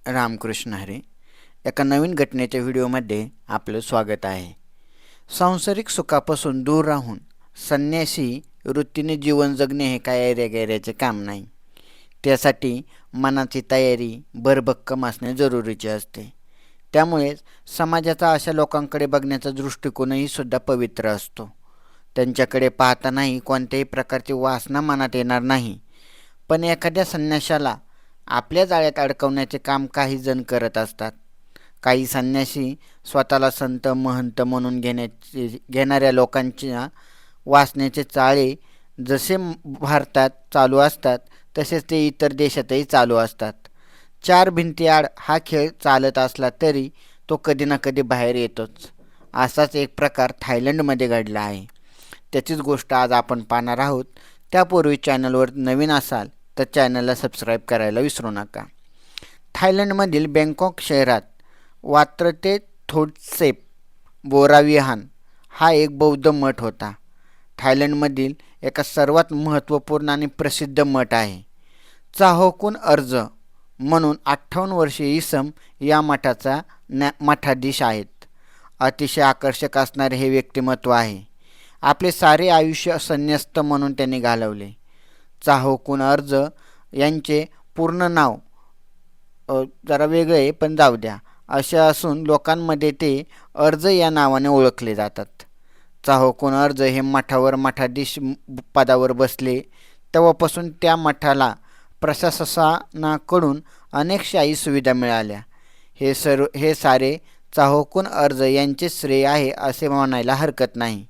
रामकृष्ण हरी. एका नवीन घटनेच्या व्हिडिओमध्ये आपलं स्वागत आहे. सांसारिक सुखापासून दूर राहून संन्यासी वृत्तीने जीवन जगणे हे काय ऐऱ्या-गैऱ्याचे काम नाही. त्यासाठी मनाची तयारी भरभक्कम असणे जरुरीचे असते. त्यामुळेच समाजाचा अशा लोकांकडे बघण्याचा दृष्टिकोनही सुद्धा पवित्र असतो. त्यांच्याकडे पाहतानाही कोणत्याही प्रकारची वासना मनात येणार नाही. पण एखाद्या संन्याशाला आपल्या जाळ्यात अडकवण्याचे काम काही जण करत असतात. काही संन्यासी स्वतःला संत महंत म्हणून घेणाऱ्या लोकांच्या वासनेचे चाळे जसे भारतात चालू असतात तसेच ते इतर देशातही चालू असतात. चार भिंतीआड हा खेळ चालत असला तरी तो कधी ना कधी बाहेर येतोच. असाच एक प्रकार थायलंडमध्ये घडला आहे. त्याचीच गोष्ट आज आपण पाहणार आहोत. त्यापूर्वी चॅनलवर नवीन असाल तर चॅनलला सबस्क्राईब करायला विसरू नका. थायलंडमधील बँकॉक शहरात वात्रते थोट्सेप बोराविहान हा एक बौद्ध मठ होता. थायलंडमधील एका सर्वात महत्त्वपूर्ण आणि प्रसिद्ध मठ आहे. चाहोकुन अर्ज म्हणून 58 वर्षीय इसम या मठाचा मठाधीश आहेत. अतिशय आकर्षक असणारे हे व्यक्तिमत्व आहे. आपले सारे आयुष्य संन्यस्त म्हणून त्यांनी घालवले. चाहोकुन अर्ज यांचे पूर्ण नाव जरा वेगळे पण जाऊ द्या असे असून लोकांमध्ये ते अर्ज या नावाने ओळखले जातात. चाहोकुन अर्ज हे मठावर मठाधीश पदावर बसले तेव्हापासून त्या मठाला प्रशासनाकडून अनेक शाही सुविधा मिळाल्या. हे सारे चाहोकुन अर्ज यांचे श्रेय आहे असे म्हणायला हरकत नाही.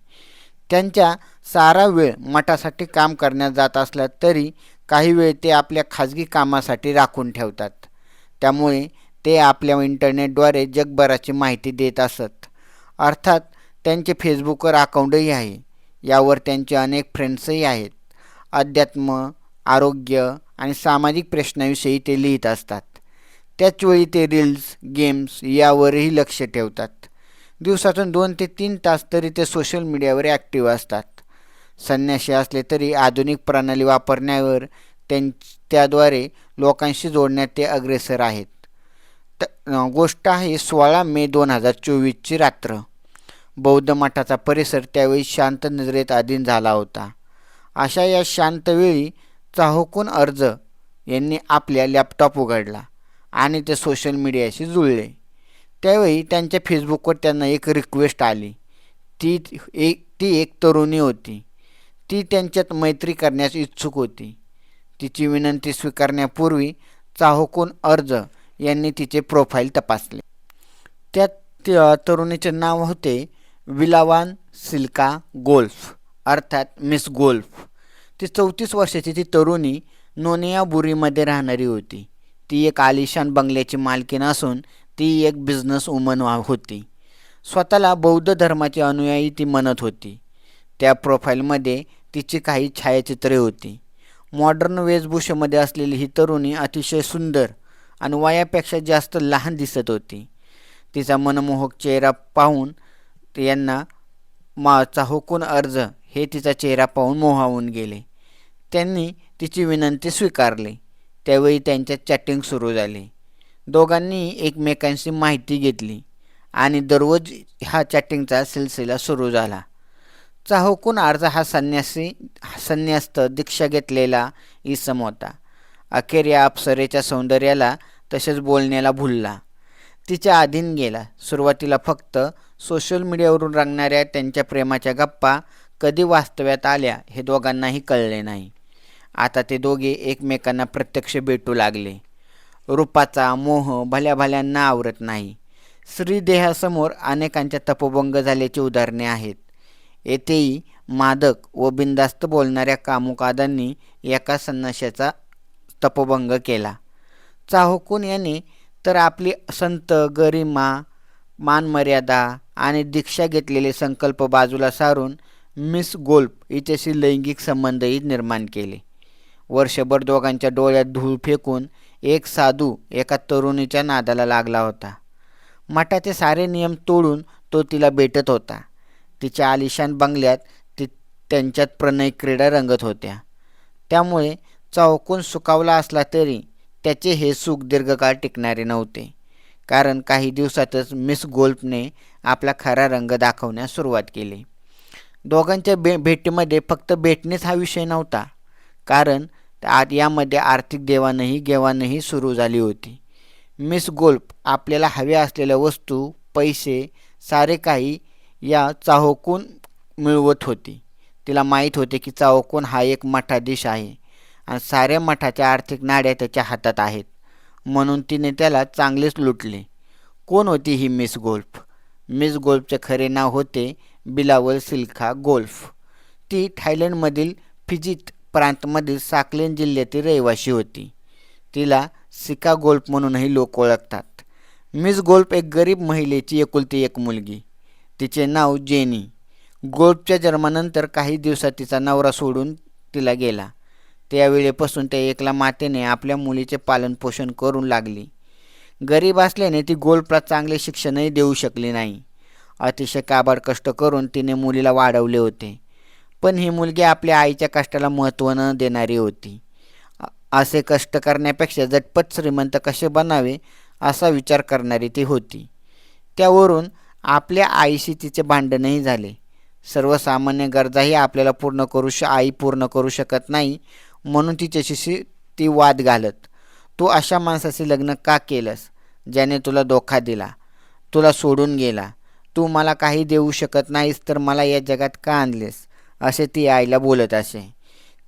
त्यांच्या सारा वेळ मठासाठी काम करण्यात जात असला तरी काही वेळ ते आपल्या खाजगी कामासाठी राखून ठेवतात. त्यामुळे ते आपल्या इंटरनेटद्वारे जगभराची माहिती देत असत. अर्थात त्यांचे फेसबुकवर अकाउंटही आहे. यावर त्यांचे अनेक फ्रेंड्सही आहेत. अध्यात्म, आरोग्य आणि सामाजिक प्रश्नाविषयी ते लिहित असतात. त्याचवेळी ते रील्स, गेम्स यावरही लक्ष ठेवतात. दिवसातून 2 ते 3 तास तरी ते सोशल मीडियावर ॲक्टिव्ह असतात. संन्यासी असले तरी आधुनिक प्रणाली वापरण्यावर त्याद्वारे लोकांशी जोडण्यात ते अग्रेसर आहेत. गोष्ट आहे 16 मे 2024ची रात्र. बौद्ध मठाचा परिसर त्यावेळी शांत निद्रेत अधीन झाला होता. अशा या शांत वेळी चाहोकुन अर्ज यांनी आपल्या लॅपटॉप उघडला आणि ते सोशल मीडियाशी जुळले. त्यावेळी त्यांच्या फेसबुकवर त्यांना एक रिक्वेस्ट आली. ती एक तरुणी होती. ती त्यांच्यात मैत्री करण्यास इच्छुक होती. तिची विनंती स्वीकारण्यापूर्वी चाहोकुन अर्ज यांनी तिचे प्रोफाईल तपासले. त्या तरुणीचे नाव होते विलावान सिल्का गोल्फ अर्थात मिस गोल्फ. ती 34 वर्षाची ती तरुणी नोनियाबुरीमध्ये राहणारी होती. ती एक आलिशान बंगल्याची मालकीण असून ती एक बिझनेस वुमन होती. स्वतःला बौद्ध धर्माची अनुयायी ती म्हणत होती. त्या प्रोफाईलमध्ये तिची काही छायाचित्रे होती. मॉडर्न वेशभूषेमध्ये असलेली ही तरुणी अतिशय सुंदर आणि वयापेक्षा जास्त लहान दिसत होती. तिचा मनमोहक चेहरा पाहून यांना चाहोकुन अर्ज हे तिचा चेहरा पाहून मोहावून गेले. त्यांनी तिची विनंती स्वीकारली. त्यावेळी त्यांच्यात चॅटिंग सुरू झाली. दोघांनी एकमेकांशी माहिती घेतली आणि दररोज हा चॅटिंगचा सिलसिला सुरू झाला. चाहोकुन अर्ज हा संन्यस्त दीक्षा घेतलेला इसम होता. अखेर या अप्सरेच्या सौंदर्याला तसेच बोलण्याला भुलला. तिच्या अधीन गेला. सुरुवातीला फक्त सोशल मीडियावरून रंगणाऱ्या त्यांच्या प्रेमाच्या गप्पा कधी वास्तव्यात आल्या हे दोघांनाही कळले नाही. आता ते दोघे एकमेकांना प्रत्यक्ष भेटू लागले. रूपाचा मोह भल्या आवरत नाही. श्रीदेहासमोर अनेकांच्या तपोभंग झाल्याची उदाहरणे आहेत. येथेही मादक व बिनधास्त बोलणाऱ्या कामुकादांनी एका संन्याशाचा तपोभंग केला. चाहोकुन यांनी तर आपली संत, गरिमा, मानमर्यादा आणि दीक्षा घेतलेले संकल्प बाजूला सारून मिस गोल्फ हिच्याशी लैंगिक संबंधही निर्माण केले. वर्षभर दोघांच्या डोळ्यात धूळ फेकून एक साधू एका तरुणीच्या नादाला लागला होता. मठाचे सारे नियम तोडून तो तिला भेटत होता. तिच्या आलिशान बंगल्यात त्यांच्यात प्रणय क्रीडा रंगत होत्या. त्यामुळे चाहोकुन सुखावला असला तरी त्याचे हे सुख दीर्घकाळ टिकणारे नव्हते, कारण काही दिवसातच मिस गोल्फने आपला खरा रंग दाखवण्यास सुरुवात केली. दोघांच्या भेटीमध्ये फक्त भेटणेच हा विषय नव्हता, कारण यामध्ये आर्थिक देवाणही सुरू झाली होती. मिस गोल्फ आपल्याला हव्या असलेल्या वस्तू, पैसे, सारे काही या चाहूकून मिळवत होती. तिला माहीत होते की चाहूकून हा एक मठाधीश आहे आणि साऱ्या मठाच्या आर्थिक नाड्या त्याच्या हातात आहेत, म्हणून तिने त्याला चांगलेच लुटले. कोण होती ही मिस गोल्फ? मिस गोल्फचे खरे नाव होते बिलावल सिल्खा गोल्फ. ती थायलंडमधील फिजित प्रांतमधील साकलेन जिल्ह्यातील रहिवाशी होती. तिला सिका गोल्फ म्हणूनही लोक ओळखतात. मिस गोल्फ एक गरीब महिलेची एकुलती एक मुलगी. तिचे नाव जेनी. गोल्फच्या जन्मानंतर काही दिवसात तिचा नवरा सोडून तिला गेला. त्यावेळेपासून त्या एकला मातेने आपल्या मुलीचे पालनपोषण करू लागली. गरीब असल्याने ती गोल्फला चांगले शिक्षणही देऊ शकली नाही. अतिशय काबाड कष्ट करून तिने मुलीला वाढवले होते, पण ही मुलगी आपल्या आईच्या कष्टाला महत्त्व न देणारी होती. असे कष्ट करण्यापेक्षा झटपट श्रीमंत कसे बनावे असा विचार करणारी ती होती. त्यावरून आपल्या आईशी तिचे भांडणही झाले. सर्वसामान्य गरजाही आपल्याला आई पूर्ण करू शकत नाही, म्हणून तिच्याशी ती वाद घालत. तू अशा माणसाशी लग्न का केलंस, ज्याने तुला धोका दिला, तुला सोडून गेला? तू मला काही देऊ शकत नाहीस तर मला या जगात का आणलेस, असे ती आईला बोलत असे.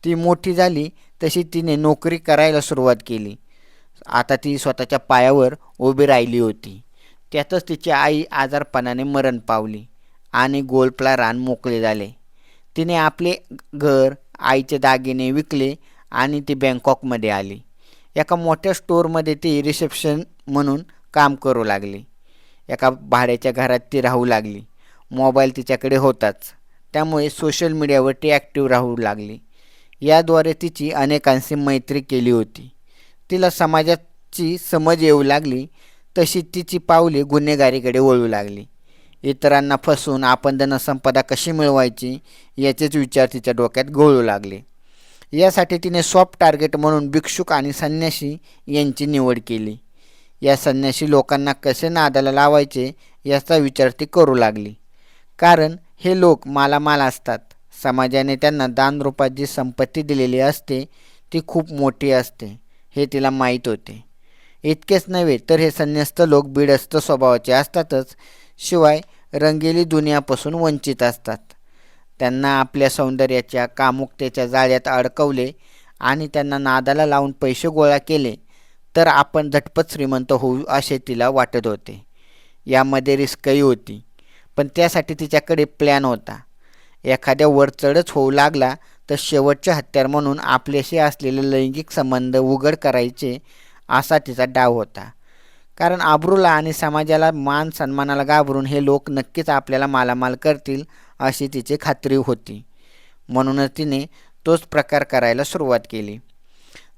ती मोठी झाली तशी तिने नोकरी करायला सुरुवात केली. आता ती स्वतःच्या पायावर उभी राहिली होती. त्यातच तिची आई आजारपणाने मरण पावली आणि गोल्फला रान मोकळे झाले. तिने आपले घर, आईचे दागिने विकले आणि ती बँकॉकमध्ये आली. एका मोठ्या स्टोअरमध्ये ती रिसेप्शन म्हणून काम करू लागली. एका भाड्याच्या घरात ती राहू लागली. मोबाईल तिच्याकडे होताच, त्यामुळे सोशल मीडियावर ती ॲक्टिव्ह राहू लागली. याद्वारे तिची अनेकांशी मैत्री केली होती. तिला समाजाची समज येऊ लागली तशी तिची पावले गुन्हेगारीकडे वळू लागली. इतरांना फसवून आपण धनसंपदा कशी मिळवायची याचेच विचार तिच्या डोक्यात घोळू लागले. यासाठी तिने सॉफ्ट टार्गेट म्हणून भिक्षुक आणि संन्यासी यांची निवड केली. या संन्यासी लोकांना कसे नादाला लावायचे याचा विचार ती करू लागली, कारण हे लोक मालामाल असतात. समाजाने त्यांना दान रूपात जी संपत्ती दिलेली असते ती खूप मोठी असते, हे तिला माहीत होते. इतकेच नव्हे तर हे संन्यस्त लोक बिडस्त स्वभावाचे असतातच, शिवाय रंगेली दुनियापासून वंचित असतात. त्यांना आपल्या सौंदर्याच्या कामुकतेच्या जाळ्यात अडकवले आणि त्यांना नादाला लावून पैसे गोळा केले तर आपण झटपट श्रीमंत होऊ असे तिला वाटत होते. यामध्ये रिस्कही होती, पण त्यासाठी तिच्याकडे प्लॅन होता. एखाद्या वरचढच होऊ लागला तर शेवटचे हत्यार म्हणून आपल्याशी असलेले लैंगिक संबंध उघड करायचे असा तिचा डाव होता. कारण आबरूला आणि समाजाला मान सन्मानाला घाबरून हे लोक नक्कीच आपल्याला मालामाल करतील अशी तिची खात्री होती. म्हणूनच तिने तोच प्रकार करायला सुरुवात केली.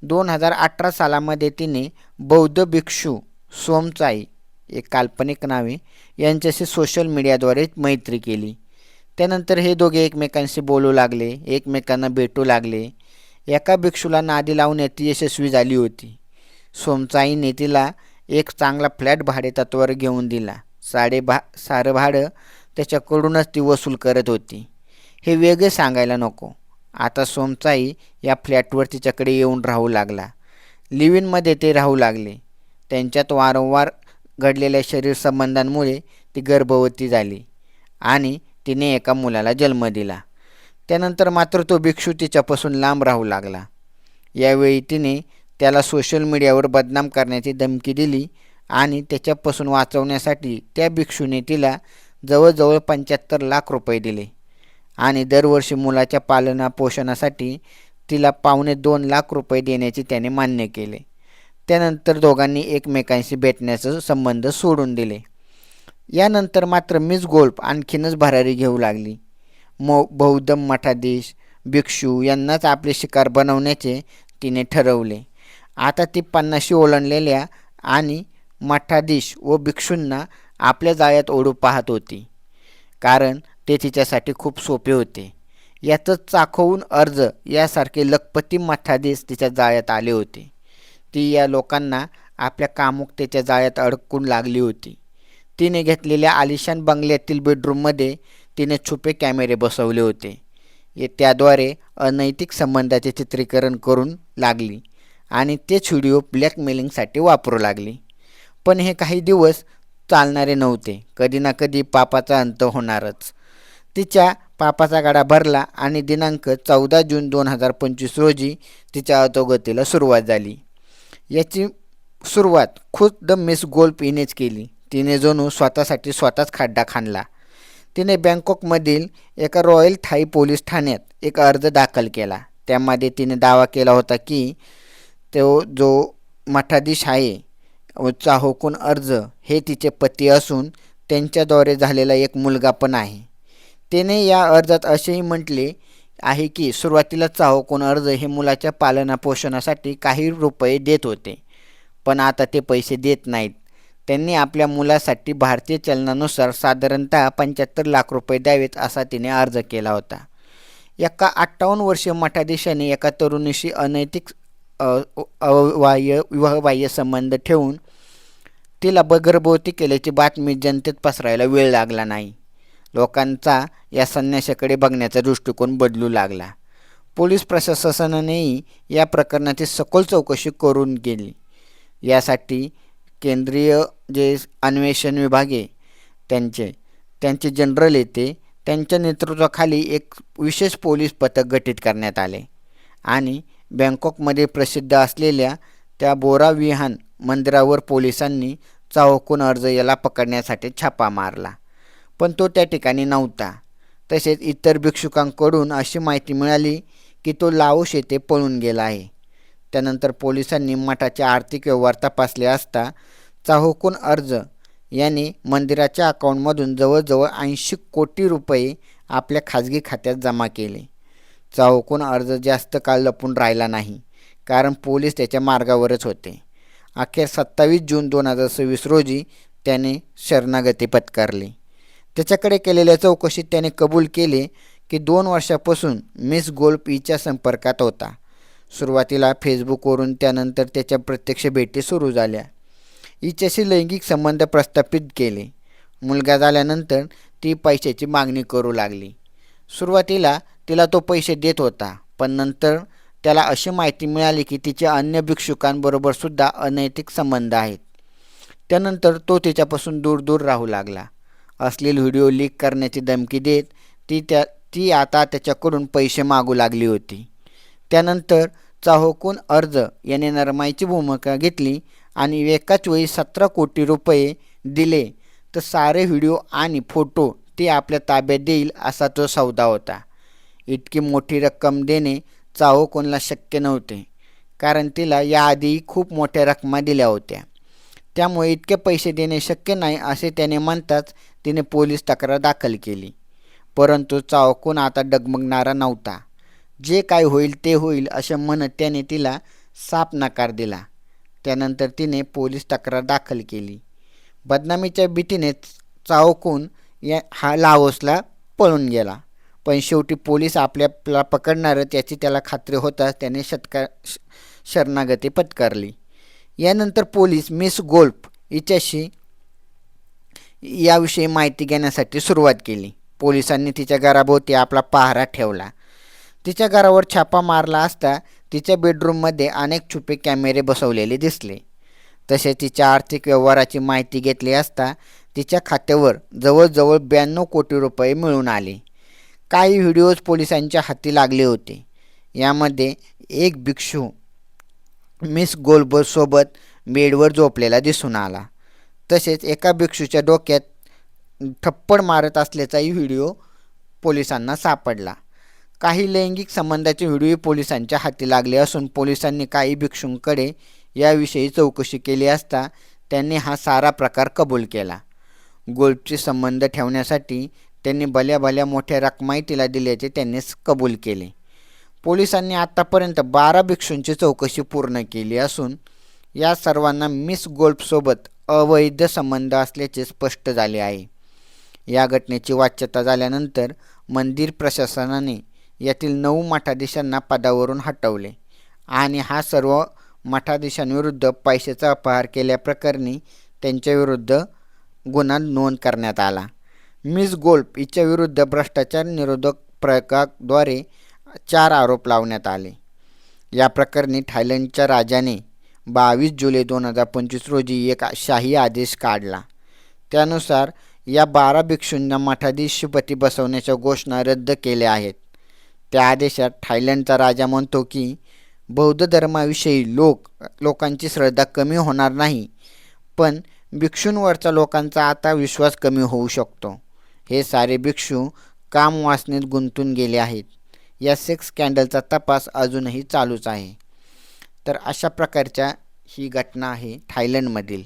2018 सालामध्ये तिने बौद्ध भिक्षू सोमचाई, एक काल्पनिक नावे, यांच्याशी सोशल मीडियाद्वारे मैत्री केली. त्यानंतर हे दोघे एकमेकांशी बोलू लागले, एकमेकांना भेटू लागले. एका भिक्षूला नादी लावण्यात ती यशस्वी झाली होती. सोमचाईने तिला एक चांगला फ्लॅट भाडेतत्त्वावर घेऊन दिला. सारं भाडं त्याच्याकडूनच ती वसूल करत होती. हे वेगळे सांगायला नको. आता सोमचाई या फ्लॅटवर तिच्याकडे येऊन राहू लागला. लिव्ह इनमध्ये ते राहू लागले. त्यांच्यात वारंवार घडलेल्या शरीर संबंधांमुळे ती गर्भवती झाली आणि तिने एका मुलाला जन्म दिला. त्यानंतर मात्र तो भिक्षू तिच्यापासून लांब राहू लागला. यावेळी तिने त्याला सोशल मीडियावर बदनाम करण्याची धमकी दिली आणि त्याच्यापासून वाचवण्यासाठी त्या भिक्षूने तिला जवळजवळ 75 लाख रुपये दिले आणि दरवर्षी मुलाच्या पालनापोषणासाठी तिला $2.25 लाख देण्याचे त्याने मान्य केले. त्यानंतर दोघांनी एकमेकांशी भेटण्याचा संबंध सोडून दिले. यानंतर मात्र मिस गोल्फ आणखीनच भरारी घेऊ लागली. बौद्ध मठाधीश, भिक्षू यांनाच आपले शिकार बनवण्याचे तिने ठरवले. आता ती 50शी ओलांडलेल्या आणि मठाधीश व भिक्षूंना आपल्या जाळ्यात ओढू पाहत होती, कारण ते तिच्यासाठी खूप सोपे होते. यातच चाखवून अर्ज यासारखे लखपती मठाधीश तिच्या जाळ्यात आले होते. ती या लोकांना आपल्या कामुकतेच्या जाळ्यात अडकून लागली होती. तिने घेतलेल्या आलिशान बंगल्यातील बेडरूममध्ये तिने छुपे कॅमेरे बसवले होते. त्याद्वारे अनैतिक संबंधाचे चित्रीकरण करून लागली आणि तेच व्हिडिओ ब्लॅकमेलिंगसाठी वापरू लागली. पण हे काही दिवस चालणारे नव्हते. कधी ना कधी पापाचा अंत होणारच. तिच्या पापाचा गाडा भरला आणि दिनांक 14 जून 2025 रोजी तिच्या अधोगतीला सुरुवात झाली. याची सुरुवात खुद्द मिस गोल्फ हिनेच केली. तिने जणू स्वतःसाठी स्वतःच खड्डा खणला. तिने बँकॉकमधील एका रॉयल थाई पोलीस ठाण्यात एक अर्ज दाखल केला. त्यामध्ये तिने दावा केला होता की तो जो मठाधीश आहे चाहोकून अर्ज हे तिचे पती असून त्यांच्याद्वारे झालेला एक मुलगा पण आहे. तिने या अर्जात असेही म्हटले आहे की सुरुवातीला चाहोकून अर्ज हे मुलाच्या पालनापोषणासाठी काही रुपये देत होते, पण आता ते पैसे देत नाहीत. त्यांनी आपल्या मुलासाठी भारतीय चलनानुसार साधारणतः 75 लाख रुपये द्यावेत असा तिने अर्ज केला होता. एका 58 वर्षीय मठाधीशाने एका तरुणीशी अनैतिक विवाहबाह्य संबंध ठेवून तिला गर्भवती केल्याची बातमी जनतेत पसरायला वेळ लागला नाही. लोकांचा या संन्याशाकडे बघण्याचा दृष्टिकोन बदलू लागला. पोलीस प्रशासनानेही या प्रकरणाची सखोल चौकशी करून गेली. यासाठी केंद्रीय जे अन्वेषण विभाग आहे त्यांचे जनरल येते त्यांच्या नेतृत्वाखाली एक विशेष पोलीस पथक गठीत करण्यात आले आणि बँकॉकमध्ये प्रसिद्ध असलेल्या त्या बोरा विहान मंदिरावर पोलिसांनी चाहोकून अर्ज याला पकडण्यासाठी छापा मारला, पण तो त्या ठिकाणी नव्हता. तसेच इतर भिक्षुकांकडून अशी माहिती मिळाली की तो लाओस येथे पळून गेला आहे. त्यानंतर पोलिसांनी मठाचे आर्थिक व्यवहार तपासले असता चाहोकून अर्ज याने मंदिराच्या अकाउंटमधून जवळजवळ 80 कोटी रुपये आपल्या खाजगी खात्यात जमा केले. चाहोकून अर्ज जास्त काळ लपून राहिला नाही, कारण पोलीस त्याच्या मार्गावरच होते. अखेर 27 जून 2026 रोजी त्याने शरणागती पत्करली. त्याच्याकडे केलेल्या चौकशीत त्याने कबूल केले की 2 वर्षापासून मिस गोल्फ हिच्या संपर्कात होता. सुरुवातीला फेसबुकवरून, त्यानंतर त्याच्या प्रत्यक्ष भेटी सुरू झाल्या. हिच्याशी लैंगिक संबंध प्रस्थापित केले. मुलगा झाल्यानंतर ती पैशाची मागणी करू लागली. सुरुवातीला तिला तो पैसे देत होता, पण नंतर त्याला अशी माहिती मिळाली की तिच्या अन्य भिक्षुकांबरोबर सुद्धा अनैतिक संबंध आहेत. त्यानंतर तो तिच्यापासून दूर दूर राहू लागला. अश्लील व्हिडिओ लीक करण्याची धमकी देत ती आता त्याच्याकडून पैसे मागू लागली होती. त्यानंतर चाहोकून अर्ज याने नरमाईची भूमिका घेतली आणि एकाच वेळी 17 कोटी रुपये दिले तर सारे व्हिडिओ आणि फोटो ती आपल्या ताब्यात देईल असा तो सौदा होता. इतकी मोठी रक्कम देणे चाहोकूनला शक्य नव्हते, कारण तिला याआधी खूप मोठ्या रकमा दिल्या होत्या. त्यामुळे इतके पैसे देणे शक्य नाही असे त्याने म्हणताच तिने पोलीस तक्रार दाखल केली. परंतु चाहोकून आता डगमगणारा नव्हता. जे काय होईल ते होईल असे म्हणत त्याने तिला साफ नकार दिला. त्यानंतर तिने पोलीस तक्रार दाखल केली. बदनामीच्या भीतीने चाहोकून हा लाओसला पळून गेला, पण शेवटी पोलीस आपल्याला पकडणारच याची त्याला खात्री होताच त्याने शरणागती पत्करली. यानंतर पोलीस मिस गोल्फ हिच्याशी याविषयी माहिती घेण्यासाठी सुरुवात केली. पोलिसांनी तिच्या घराभोवती आपला पहारा ठेवला. तिच्या घरावर छापा मारला असता तिच्या बेडरूममध्ये अनेक छुपे कॅमेरे बसवलेले दिसले. तसेच तिच्या आर्थिक व्यवहाराची माहिती घेतली असता तिच्या खात्यावर जवळजवळ 92 कोटी रुपये मिळून आले. काही व्हिडिओज पोलिसांच्या हाती लागले होते. यामध्ये एक भिक्षू मिस गोल्फसोबत बेडवर झोपलेला दिसून आला. तसेच एका भिक्षूच्या डोक्यात थप्पड मारत असल्याचाही व्हिडिओ पोलिसांना सापडला. काही लैंगिक संबंधाचे व्हिडिओ पोलिसांच्या हाती लागले असून पोलिसांनी काही भिक्षूंकडे याविषयी चौकशी केली असता त्यांनी हा सारा प्रकार कबूल केला. गोल्फचे संबंध ठेवण्यासाठी त्यांनी भल्या मोठ्या रकमाही तिला दिल्याचे त्यांनी कबूल केले. पोलिसांनी आतापर्यंत 12 भिक्षूंची चौकशी पूर्ण केली असून या सर्वांना मिस गोल्फसोबत अवैध संबंध असल्याचे स्पष्ट झाले आहे. या घटनेची वाच्यता झाल्यानंतर मंदिर प्रशासनाने यातील 9 मठाधीशांना पदावरून हटवले आणि हा सर्व मठाधीशांविरुद्ध पैशाचा अपहार केल्याप्रकरणी त्यांच्याविरुद्ध गुन्हा नोंद करण्यात आला. मिस गोल्फ हिच्याविरुद्ध भ्रष्टाचार निरोधक प्रयोगाद्वारे 4 आरोप लावण्यात आले. या प्रकरणी थायलंडच्या राजाने 22 जुलै 2025 रोजी एक शाही आदेश काढला. त्यानुसार या 12 भिक्षूंना मठाधीशपदी बसवण्याच्या घोषणा रद्द केल्या आहेत. त्या आदेशात थायलंडचा राजा म्हणतो की बौद्ध धर्माविषयी लोकांची श्रद्धा कमी होणार नाही, पण भिक्षूंवरचा लोकांचा आता विश्वास कमी होऊ शकतो. हे सारे भिक्षू कामवासनेत गुंतून गेले आहेत. या सेक्स स्कॅन्डलचा तपास अजूनही चालूच आहे. तर अशा प्रकारच्या ही घटना आहे थायलंडमधील.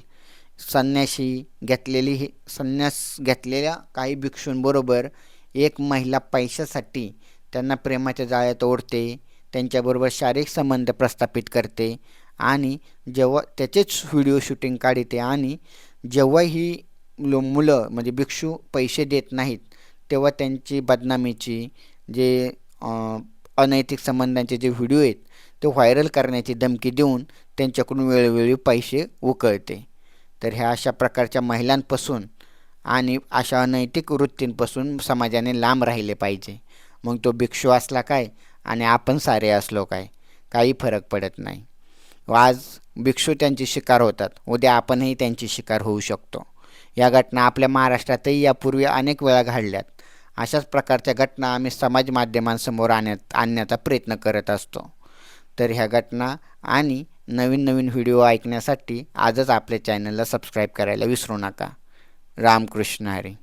संन्यास घेतलेल्या काही भिक्षूंबरोबर एक महिला पैशासाठी त्यांना प्रेमाच्या जाळ्यात ओढते, त्यांच्याबरोबर शारीरिक संबंध प्रस्थापित करते आणि जेव्हा त्याचेच व्हिडिओ शूटिंग काढते आणि जेव्हा ही मुलं म्हणजे भिक्षू पैसे देत नाहीत तेव्हा त्यांची बदनामीची जे अनैतिक संबंधांचे जे व्हिडिओ आहेत ते व्हायरल करण्याची धमकी देऊन त्यांच्याकडून वेळोवेळी पैसे उकळते. तर ह्या अशा प्रकारच्या महिलांपासून आणि अशा अनैतिक वृत्तींपासून समाजाने लांब राहिले पाहिजे. मग तो भिक्षू असला काय आणि आपण सारे असलो काय, काही फरक पडत नाही. आज भिक्षू त्यांची शिकार होतात, उद्या आपणही त्यांची शिकार होऊ शकतो. या घटना आपल्या महाराष्ट्रातही यापूर्वी अनेक वेळा घडल्यात. अशाच प्रकारच्या घटना आम्ही समाज माध्यमांसमोर आणण्याचा प्रयत्न करत असतो. तर ह्या घटना आणि नवीन व्हिडिओ ऐकण्यासाठी आजच आपल्या चॅनलला सबस्क्राईब करायला विसरू नका. रामकृष्ण हरी.